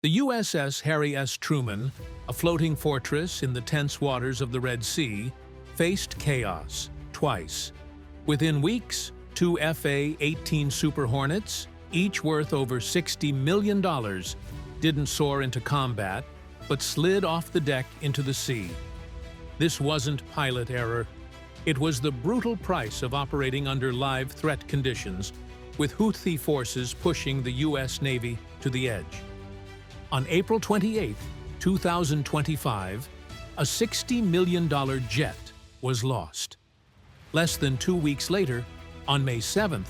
The USS Harry S. Truman, a floating fortress in the tense waters of the Red Sea, faced chaos twice. Within weeks, two FA-18 Super Hornets, each worth over $60 million, didn't soar into combat, but slid off the deck into the sea. This wasn't pilot error. It was the brutal price of operating under live threat conditions, with Houthi forces pushing the U.S. Navy to the edge. On April 28, 2025, a $60 million jet was lost. Less than 2 weeks later, on May 7th,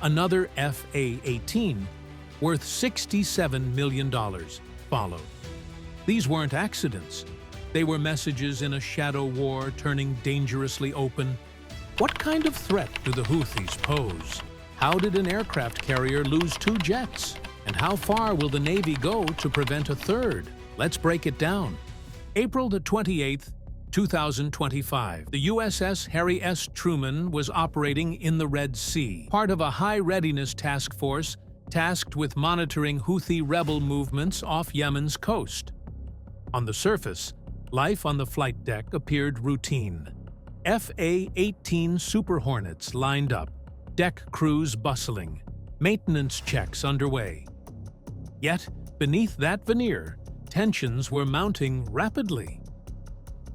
another FA-18, worth $67 million, followed. These weren't accidents. They were messages in a shadow war turning dangerously open. What kind of threat do the Houthis pose? How did an aircraft carrier lose 2 jets? And how far will the Navy go to prevent a third? Let's break it down. April the 28th, 2025. The USS Harry S. Truman was operating in the Red Sea, part of a high-readiness task force tasked with monitoring Houthi rebel movements off Yemen's coast. On the surface, life on the flight deck appeared routine. FA-18 Super Hornets lined up, deck crews bustling, maintenance checks underway. Yet, beneath that veneer, tensions were mounting rapidly.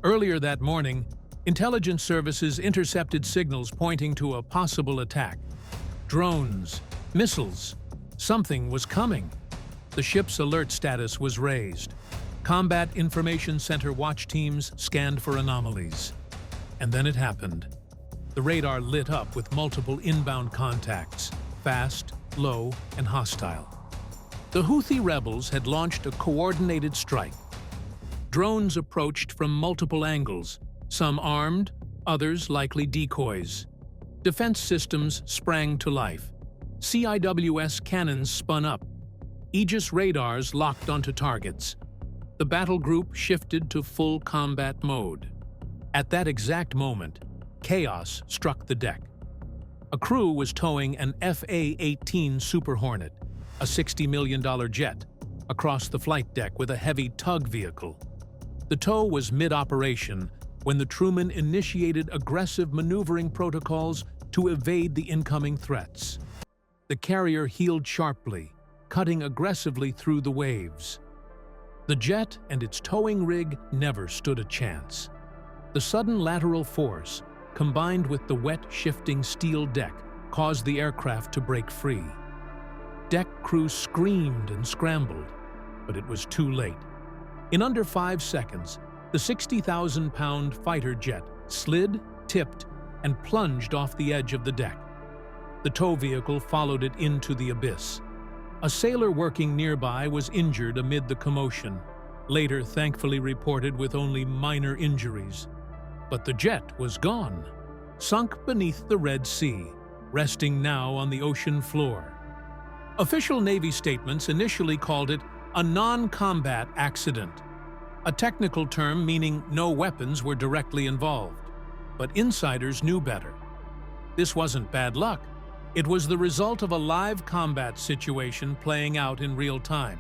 Earlier that morning, intelligence services intercepted signals pointing to a possible attack. Drones, missiles, something was coming. The ship's alert status was raised. Combat Information Center watch teams scanned for anomalies. And then it happened. The radar lit up with multiple inbound contacts, fast, low, and hostile. The Houthi rebels had launched a coordinated strike. Drones approached from multiple angles, some armed, others likely decoys. Defense systems sprang to life. CIWS cannons spun up. Aegis radars locked onto targets. The battle group shifted to full combat mode. At that exact moment, chaos struck the deck. A crew was towing an FA-18 Super Hornet, a $60 million jet, across the flight deck with a heavy tug vehicle. The tow was mid-operation when the Truman initiated aggressive maneuvering protocols to evade the incoming threats. The carrier heeled sharply, cutting aggressively through the waves. The jet and its towing rig never stood a chance. The sudden lateral force, combined with the wet, shifting steel deck, caused the aircraft to break free. Deck crew screamed and scrambled, but it was too late. In under 5 seconds, the 60,000-pound fighter jet slid, tipped, and plunged off the edge of the deck. The tow vehicle followed it into the abyss. A sailor working nearby was injured amid the commotion, later thankfully reported with only minor injuries. But the jet was gone, sunk beneath the Red Sea, resting now on the ocean floor. Official Navy statements initially called it a non-combat accident, a technical term meaning no weapons were directly involved. But insiders knew better. This wasn't bad luck. It was the result of a live combat situation playing out in real time.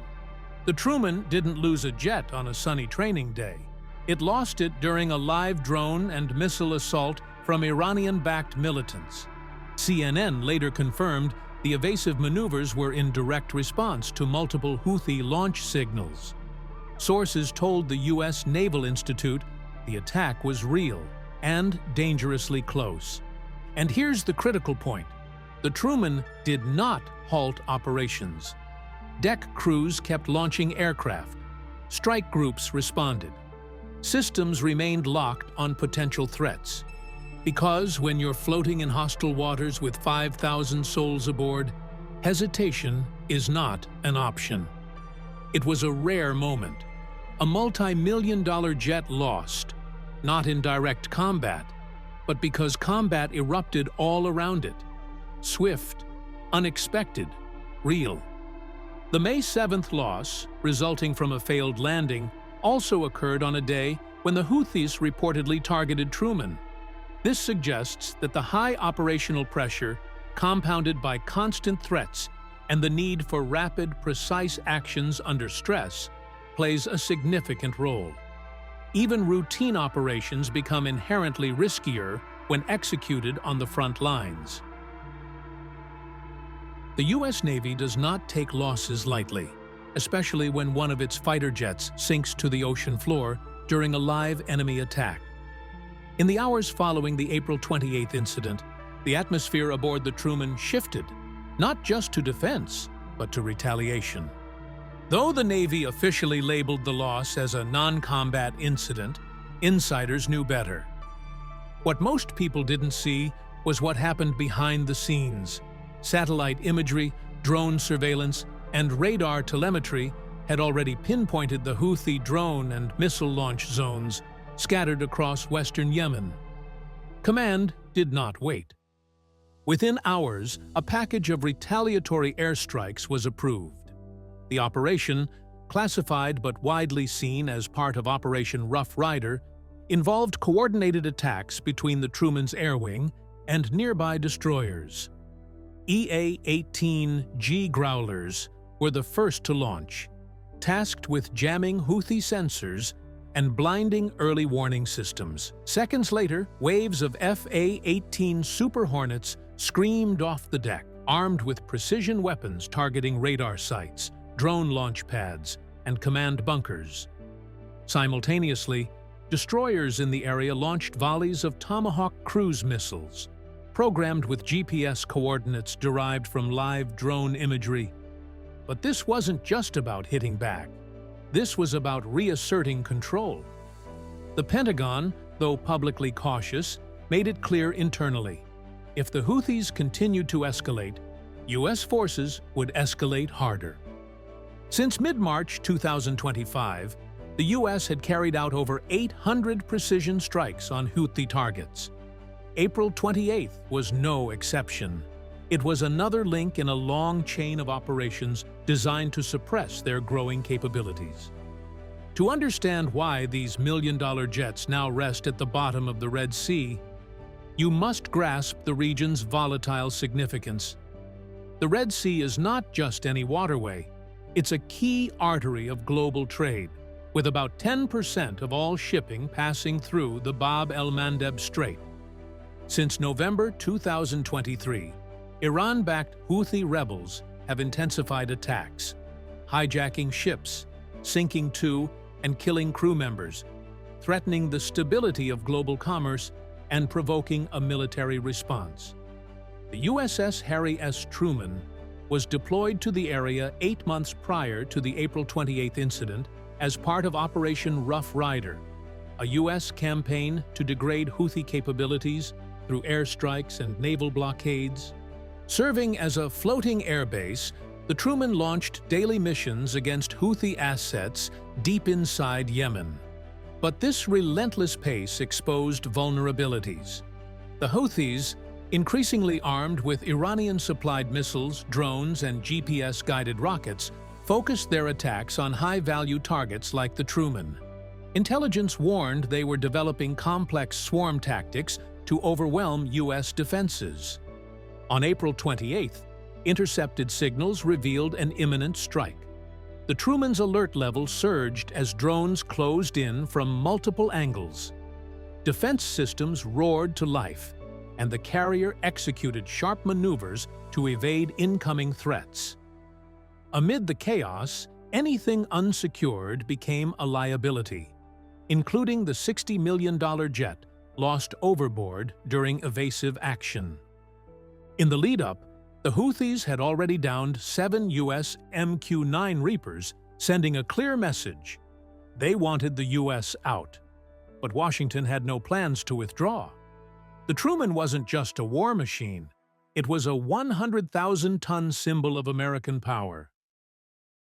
The Truman didn't lose a jet on a sunny training day. It lost it during a live drone and missile assault from Iranian-backed militants. CNN later confirmed the evasive maneuvers were in direct response to multiple Houthi launch signals. Sources told the U.S. Naval Institute the attack was real and dangerously close. And here's the critical point. The Truman did not halt operations. Deck crews kept launching aircraft. Strike groups responded. Systems remained locked on potential threats. Because when you're floating in hostile waters with 5,000 souls aboard, hesitation is not an option. It was a rare moment. A multi-million-dollar jet lost, not in direct combat, but because combat erupted all around it. Swift, unexpected, real. The May 7th loss, resulting from a failed landing, also occurred on a day when the Houthis reportedly targeted Truman. This suggests that the high operational pressure, compounded by constant threats, and the need for rapid, precise actions under stress plays a significant role. Even routine operations become inherently riskier when executed on the front lines. The U.S. Navy does not take losses lightly, especially when one of its fighter jets sinks to the ocean floor during a live enemy attack. In the hours following the April 28th incident, the atmosphere aboard the Truman shifted, not just to defense, but to retaliation. Though the Navy officially labeled the loss as a non-combat incident, insiders knew better. What most people didn't see was what happened behind the scenes. Satellite imagery, drone surveillance, and radar telemetry had already pinpointed the Houthi drone and missile launch zones scattered across western Yemen. Command did not wait. Within hours, a package of retaliatory airstrikes was approved. The operation, classified but widely seen as part of Operation Rough Rider, involved coordinated attacks between the Truman's air wing and nearby destroyers. EA-18G Growlers were the first to launch, tasked with jamming Houthi sensors and blinding early warning systems. Seconds later, waves of FA-18 Super Hornets screamed off the deck, armed with precision weapons targeting radar sites, drone launch pads, and command bunkers. Simultaneously, destroyers in the area launched volleys of Tomahawk cruise missiles, programmed with GPS coordinates derived from live drone imagery. But this wasn't just about hitting back. This was about reasserting control. The Pentagon, though publicly cautious, made it clear internally: if the Houthis continued to escalate, U.S. forces would escalate harder. Since mid-March 2025, the U.S. had carried out over 800 precision strikes on Houthi targets. April 28th was no exception. It was another link in a long chain of operations designed to suppress their growing capabilities. To understand why these million-dollar jets now rest at the bottom of the Red Sea, you must grasp the region's volatile significance. The Red Sea is not just any waterway. It's a key artery of global trade, with about 10% of all shipping passing through the Bab el-Mandeb Strait. Since November 2023, Iran-backed Houthi rebels have intensified attacks, hijacking ships, sinking two, and killing crew members, threatening the stability of global commerce and provoking a military response. The USS Harry S. Truman was deployed to the area 8 months prior to the April 28th incident as part of Operation Rough Rider, a U.S. campaign to degrade Houthi capabilities through airstrikes and naval blockades. Serving as a floating airbase, the Truman launched daily missions against Houthi assets deep inside Yemen. But this relentless pace exposed vulnerabilities. The Houthis, increasingly armed with Iranian-supplied missiles, drones, and GPS-guided rockets, focused their attacks on high-value targets like the Truman. Intelligence warned they were developing complex swarm tactics to overwhelm U.S. defenses. On April 28th, intercepted signals revealed an imminent strike. The Truman's alert level surged as drones closed in from multiple angles. Defense systems roared to life, and the carrier executed sharp maneuvers to evade incoming threats. Amid the chaos, anything unsecured became a liability, including the $60 million jet lost overboard during evasive action. In the lead-up, the Houthis had already downed 7 U.S. MQ-9 Reapers, sending a clear message. They wanted the U.S. out, but Washington had no plans to withdraw. The Truman wasn't just a war machine. It was a 100,000-ton symbol of American power.